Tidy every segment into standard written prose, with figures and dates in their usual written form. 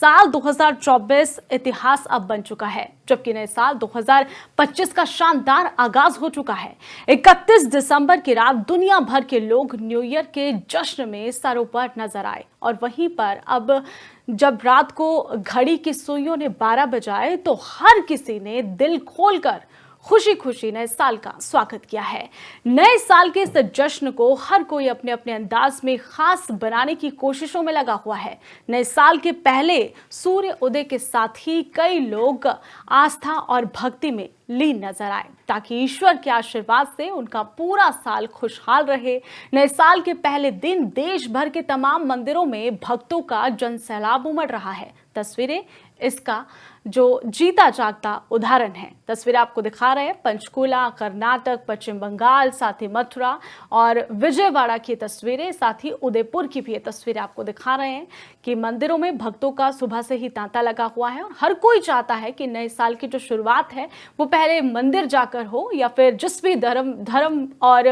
साल 2024 इतिहास अब बन चुका है, जबकि नए साल 2025 का शानदार आगाज हो चुका है। 31 दिसंबर की रात दुनिया भर के लोग न्यू ईयर के जश्न में सरों पर नजर आए और वहीं पर अब जब रात को घड़ी की सुइयों ने 12 बजाए तो हर किसी ने दिल खोलकर खुशी खुशी नए साल का स्वागत किया है। नए साल के इस जश्न को हर कोई अपने अपने अंदाज में खास बनाने की कोशिशों में लगा हुआ है। नए साल के पहले सूर्य उदय के साथ ही कई लोग आस्था और भक्ति में लीन नजर आए ताकि ईश्वर के आशीर्वाद से उनका पूरा साल खुशहाल रहे। नए साल के पहले दिन देश भर के तमाम मंदिरों में भक्तों का जनसैलाब उमड़ रहा है। तस्वीरें इसका जो जीता जागता उदाहरण है। तस्वीरें आपको दिखा रहे हैं पंचकुला, कर्नाटक, पश्चिम बंगाल, साथ ही मथुरा और विजयवाड़ा की तस्वीरें, साथ ही उदयपुर की भी ये तस्वीरें आपको दिखा रहे हैं कि मंदिरों में भक्तों का सुबह से ही तांता लगा हुआ है और हर कोई चाहता है कि नए साल की जो शुरुआत है वो पहले मंदिर जाकर हो या फिर जिस भी धर्म और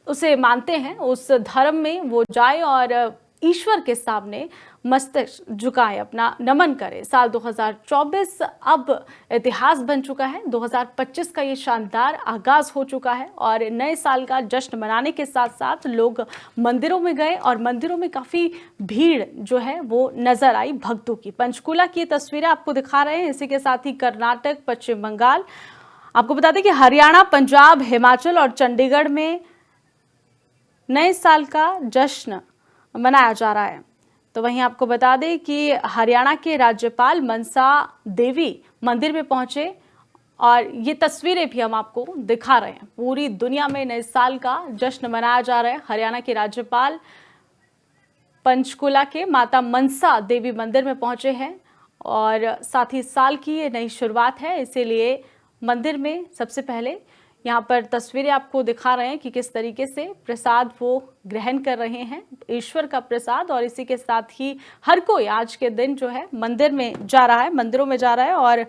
उसे मानते हैं उस धर्म में वो जाए और ईश्वर के सामने मस्तक झुकाए, अपना नमन करे। साल 2024 अब इतिहास बन चुका है। 2025 का ये शानदार आगाज हो चुका है और नए साल का जश्न मनाने के साथ साथ लोग मंदिरों में गए और मंदिरों में काफी भीड़ जो है वो नजर आई भक्तों की। पंचकुला की तस्वीरें आपको दिखा रहे हैं, इसी के साथ ही कर्नाटक, पश्चिम बंगाल। आपको बता दें कि हरियाणा, पंजाब, हिमाचल और चंडीगढ़ में नए साल का जश्न मनाया जा रहा है। तो वहीं आपको बता दें कि हरियाणा के राज्यपाल मनसा देवी मंदिर में पहुंचे और ये तस्वीरें भी हम आपको दिखा रहे हैं। पूरी दुनिया में नए साल का जश्न मनाया जा रहा है। हरियाणा के राज्यपाल पंचकुला के माता मनसा देवी मंदिर में पहुंचे हैं और साथ ही साल की ये नई शुरुआत है, इसीलिए मंदिर में सबसे पहले यहाँ पर तस्वीरें आपको दिखा रहे हैं कि किस तरीके से प्रसाद वो ग्रहण कर रहे हैं, ईश्वर का प्रसाद। और इसी के साथ ही हर कोई आज के दिन जो है मंदिर में जा रहा है, मंदिरों में जा रहा है और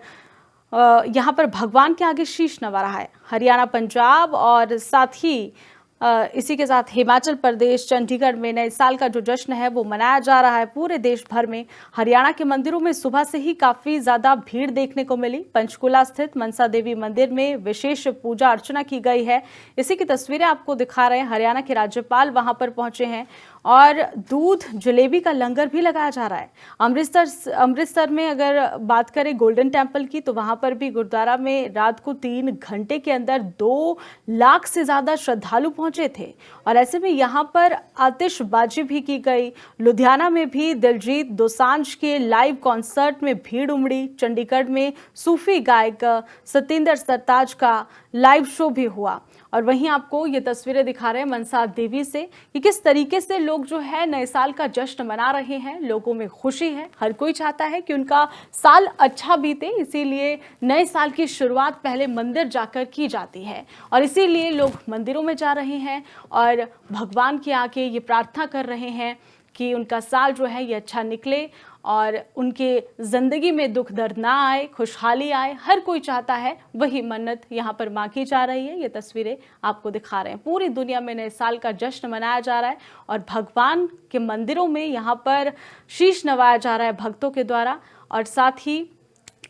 यहाँ पर भगवान के आगे शीश नवा रहा है। हरियाणा, पंजाब और साथ ही इसी के साथ हिमाचल प्रदेश, चंडीगढ़ में नए साल का जो जश्न है वो मनाया जा रहा है पूरे देश भर में। हरियाणा के मंदिरों में सुबह से ही काफी ज्यादा भीड़ देखने को मिली। पंचकुला स्थित मनसा देवी मंदिर में विशेष पूजा अर्चना की गई है। इसी की तस्वीरें आपको दिखा रहे हैं। हरियाणा के राज्यपाल वहां पर पहुंचे हैं और दूध जलेबी का लंगर भी लगाया जा रहा है। अमृतसर में अगर बात करें गोल्डन टेम्पल की, तो वहां पर भी गुरुद्वारा में रात को 3 घंटे के अंदर 2 लाख से ज्यादा श्रद्धालु पहुंचे थे और ऐसे में यहाँ पर आतिशबाजी भी की गई। लुधियाना में भी दिलजीत दोसांझ के लाइव कॉन्सर्ट में भीड़ उमड़ी। चंडीगढ़ में सूफी गायक सतेंद्र सरताज का लाइव शो भी हुआ और वहीं आपको ये तस्वीरें दिखा रहे हैं मनसा देवी से कि किस तरीके से लोग जो है नए साल का जश्न मना रहे हैं। लोगों में खुशी है, हर कोई चाहता है कि उनका साल अच्छा बीते, इसीलिए नए साल की शुरुआत पहले मंदिर जाकर की जाती है और इसीलिए लोग मंदिरों में जा रहे हैं और भगवान के आगे ये प्रार्थना कर रहे हैं कि उनका साल जो है ये अच्छा निकले और उनके ज़िंदगी में दुख दर्द ना आए, खुशहाली आए। हर कोई चाहता है, वही मन्नत यहाँ पर मांगी जा रही है। ये तस्वीरें आपको दिखा रहे हैं। पूरी दुनिया में नए साल का जश्न मनाया जा रहा है और भगवान के मंदिरों में यहाँ पर शीश नवाया जा रहा है भक्तों के द्वारा और साथ ही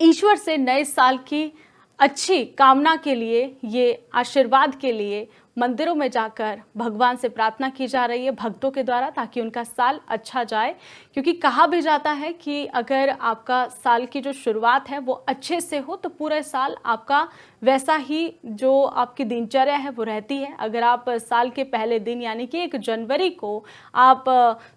ईश्वर से नए साल की अच्छी कामना के लिए, ये आशीर्वाद के लिए मंदिरों में जाकर भगवान से प्रार्थना की जा रही है भक्तों के द्वारा ताकि उनका साल अच्छा जाए। क्योंकि कहा भी जाता है कि अगर आपका साल की जो शुरुआत है वो अच्छे से हो तो पूरा साल आपका वैसा ही जो आपकी दिनचर्या है वो रहती है। अगर आप साल के पहले दिन यानी कि 1 जनवरी को आप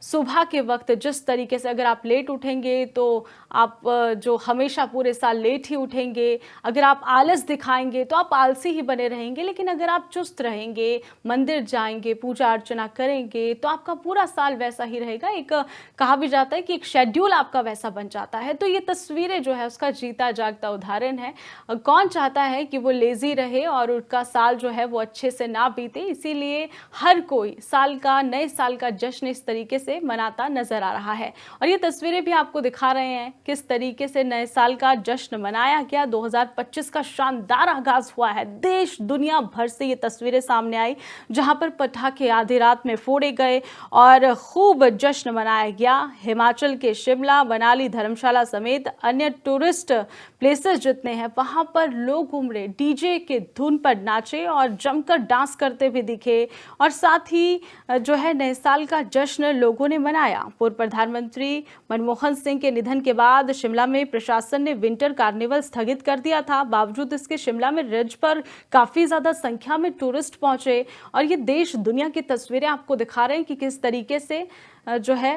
सुबह के वक्त जिस तरीके से अगर आप लेट उठेंगे तो आप जो हमेशा पूरे साल लेट ही उठेंगे। अगर आप आलस दिखाएंगे तो आप आलसी ही बने रहेंगे, लेकिन अगर आप चुस्त रहेंगे, मंदिर जाएंगे, पूजा अर्चना करेंगे तो आपका पूरा साल वैसा ही रहेगा। एक कहा भी जाता है कि एक शेड्यूल आपका वैसा बन जाता है। तो ये तस्वीरें जो है उसका जीता जागता उदाहरण है। कौन चाहता है कि वो लेजी रहे और उसका साल जो है वो अच्छे से ना बीते, इसीलिए हर कोई नए साल का जश्न इस तरीके से मनाता नजर आ रहा है। और ये तस्वीरें भी आपको दिखा रहे हैं किस तरीके से नए साल का जश्न मनाया गया। 2025 का शानदार आगाज हुआ है। देश दुनिया भर से ये तस्वीरें सामने सामने आई, जहां पर पटाखे आधी रात में फोड़े गए और खूब जश्न मनाया गया। हिमाचल के शिमला, मनाली, धर्मशाला समेत अन्य टूरिस्ट प्लेसेस जितने हैं वहां पर लोग उमड़े, डीजे के धुन पर नाचे और जमकर डांस करते भी दिखे और साथ ही जो है नए साल का जश्न लोगों ने मनाया। पूर्व प्रधानमंत्री मनमोहन सिंह के निधन के बाद शिमला में प्रशासन ने विंटर कार्निवल स्थगित कर दिया था। बावजूद इसके शिमला में रिज पर काफी ज्यादा संख्या में टूरिस्ट पहुंचे और ये देश दुनिया की तस्वीरें आपको दिखा रहे हैं कि किस तरीके से जो है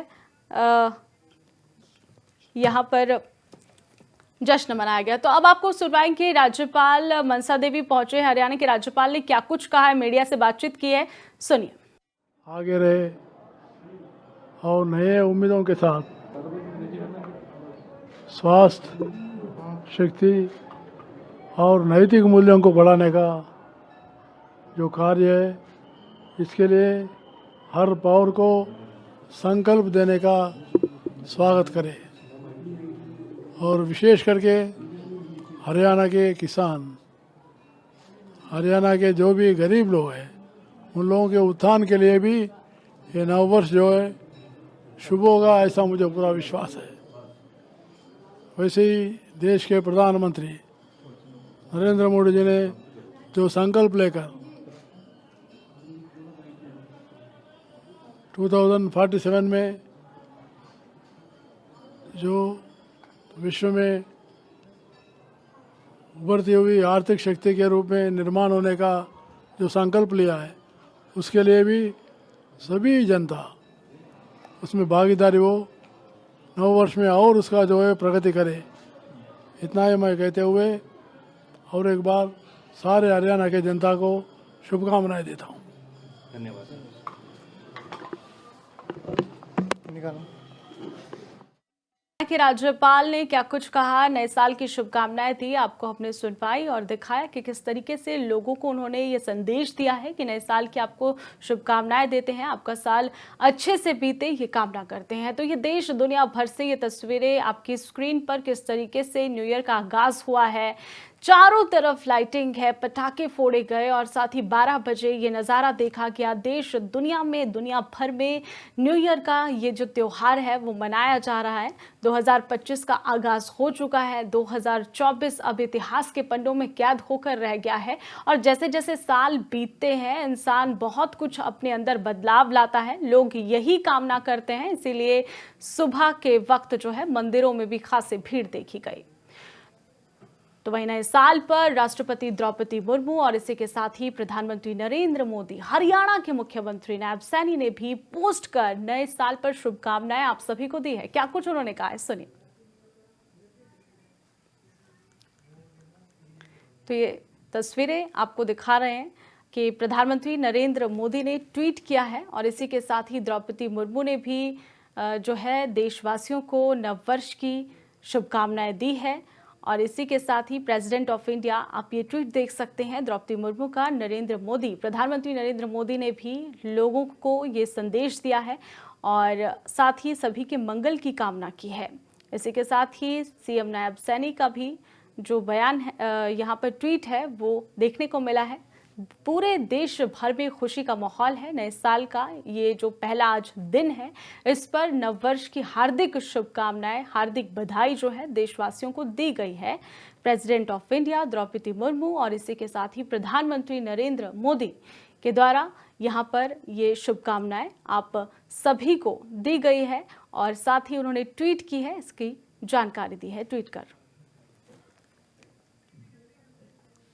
यहाँ पर जश्न मनाया गया। तो अब आपको सुनवाएंगे, राज्यपाल मनसा देवी पहुंचे, हरियाणा के राज्यपाल ने क्या कुछ कहा है, मीडिया से बातचीत की है, सुनिए। आगे रहे और नए उम्मीदों के साथ स्वास्थ्य, शक्ति और नैतिक मूल्यों को बढ़ाने का जो कार्य है, इसके लिए हर पौर को संकल्प देने का स्वागत करें और विशेष करके हरियाणा के किसान, हरियाणा के जो भी गरीब लोग हैं, उन लोगों के उत्थान के लिए भी ये नववर्ष जो है शुभ होगा, ऐसा मुझे पूरा विश्वास है। वैसे ही देश के प्रधानमंत्री नरेंद्र मोदी जी ने जो संकल्प लेकर 2047 में जो विश्व में उभरती हुई आर्थिक शक्ति के रूप में निर्माण होने का जो संकल्प लिया है, उसके लिए भी सभी जनता उसमें भागीदारी हो, नववर्ष में और उसका जो है प्रगति करे। इतना ही मैं कहते हुए और एक बार सारे हरियाणा के जनता को शुभकामनाएं देता हूँ। धन्यवाद। कि राज्यपाल ने क्या कुछ कहा, नए साल की शुभकामनाएं दी, आपको हमने सुन पाई और दिखाया कि किस तरीके से लोगों को उन्होंने ये संदेश दिया है कि नए साल की आपको शुभकामनाएं देते हैं, आपका साल अच्छे से बीते ये कामना करते हैं। तो ये देश दुनिया भर से ये तस्वीरें आपकी स्क्रीन पर किस तरीके से न्यू ईयर का आगाज हुआ है, चारों तरफ लाइटिंग है, पटाखे फोड़े गए और साथ ही 12 बजे ये नज़ारा देखा गया। देश दुनिया में, दुनिया भर में न्यू ईयर का ये जो त्योहार है वो मनाया जा रहा है। 2025 का आगाज हो चुका है, 2024 अब इतिहास के पन्नों में कैद होकर रह गया है और जैसे जैसे साल बीतते हैं इंसान बहुत कुछ अपने अंदर बदलाव लाता है, लोग यही कामना करते हैं। इसीलिए सुबह के वक्त जो है मंदिरों में भी खासी भीड़ देखी गई। तो वहीं नए साल पर राष्ट्रपति द्रौपदी मुर्मू और इसी के साथ ही प्रधानमंत्री नरेंद्र मोदी, हरियाणा के मुख्यमंत्री नायब सैनी ने भी पोस्ट कर नए साल पर शुभकामनाएं आप सभी को दी है। क्या कुछ उन्होंने कहा है, सुनिए। तो ये तस्वीरें आपको दिखा रहे हैं कि प्रधानमंत्री नरेंद्र मोदी ने ट्वीट किया है और इसी के साथ ही द्रौपदी मुर्मू ने भी जो है देशवासियों को नववर्ष की शुभकामनाएं दी है। और इसी के साथ ही प्रेसिडेंट ऑफ इंडिया, आप ये ट्वीट देख सकते हैं द्रौपदी मुर्मू का, प्रधानमंत्री नरेंद्र मोदी ने भी लोगों को ये संदेश दिया है और साथ ही सभी के मंगल की कामना की है। इसी के साथ ही सीएम नायब सैनी का भी जो बयान है, यहाँ पर ट्वीट है वो देखने को मिला है। पूरे देश भर में खुशी का माहौल है। नए साल का ये जो पहला आज दिन है, इस पर नववर्ष की हार्दिक शुभकामनाएं, हार्दिक बधाई जो है देशवासियों को दी गई है। President of India Droupadi Murmu और इसी के साथ ही प्रधानमंत्री नरेंद्र मोदी के द्वारा यहाँ पर ये शुभकामनाएं आप सभी को दी गई है और साथ ही उन्होंने ट्वीट की है, इसकी जानकारी दी है ट्वीट कर।